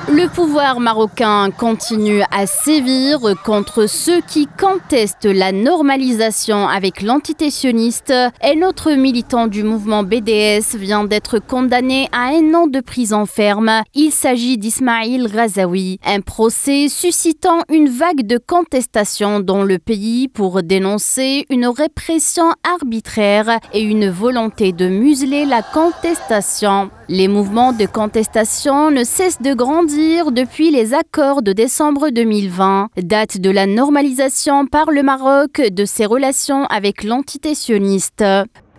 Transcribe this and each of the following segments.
Le pouvoir marocain continue à sévir contre ceux qui contestent la normalisation avec l'entité sioniste. Un autre militant du mouvement BDS vient d'être condamné à 1 an de prison ferme. Il s'agit d'Ismail Razaoui. Un procès suscitant une vague de contestation dans le pays pour dénoncer une répression arbitraire et une volonté de museler la contestation. Les mouvements de contestation ne cessent de grandir depuis les accords de décembre 2020, date de la normalisation par le Maroc de ses relations avec l'entité sioniste.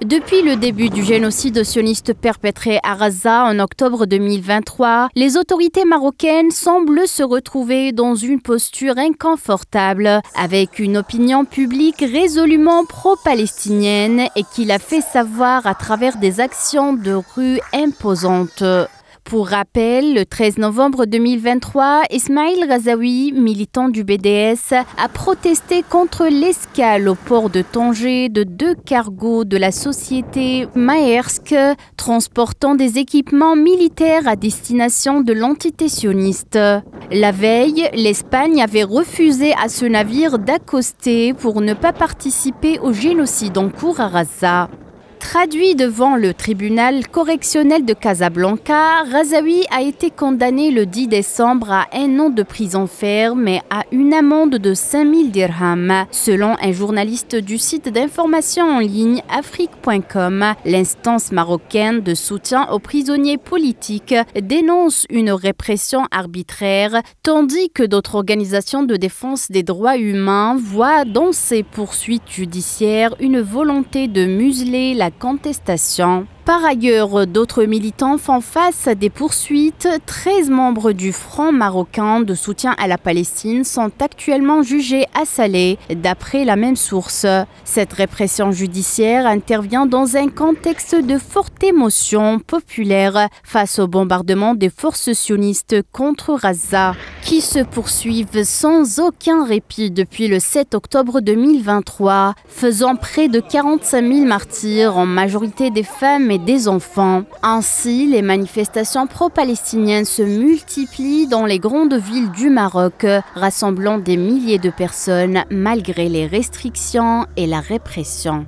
Depuis le début du génocide sioniste perpétré à Gaza en octobre 2023, les autorités marocaines semblent se retrouver dans une posture inconfortable, avec une opinion publique résolument pro-palestinienne et qui l'a fait savoir à travers des actions de rue imposantes. Pour rappel, le 13 novembre 2023, Ismail Razaoui, militant du BDS, a protesté contre l'escale au port de Tanger de 2 cargos de la société Maersk, transportant des équipements militaires à destination de l'entité sioniste. La veille, l'Espagne avait refusé à ce navire d'accoster pour ne pas participer au génocide en cours à Gaza. Traduit devant le tribunal correctionnel de Casablanca, Razaoui a été condamné le 10 décembre à 1 an de prison ferme et à une amende de 5000 dirhams. Selon un journaliste du site d'information en ligne Afrique.com, l'instance marocaine de soutien aux prisonniers politiques dénonce une répression arbitraire, tandis que d'autres organisations de défense des droits humains voient dans ces poursuites judiciaires une volonté de museler la contestation. Par ailleurs, d'autres militants font face à des poursuites. 13 membres du Front marocain de soutien à la Palestine sont actuellement jugés à Salé, d'après la même source. Cette répression judiciaire intervient dans un contexte de forte émotion populaire face au bombardement des forces sionistes contre Gaza, qui se poursuivent sans aucun répit depuis le 7 octobre 2023, faisant près de 45 000 martyrs, en majorité des femmes et des enfants. Ainsi, les manifestations pro-palestiniennes se multiplient dans les grandes villes du Maroc, rassemblant des milliers de personnes malgré les restrictions et la répression.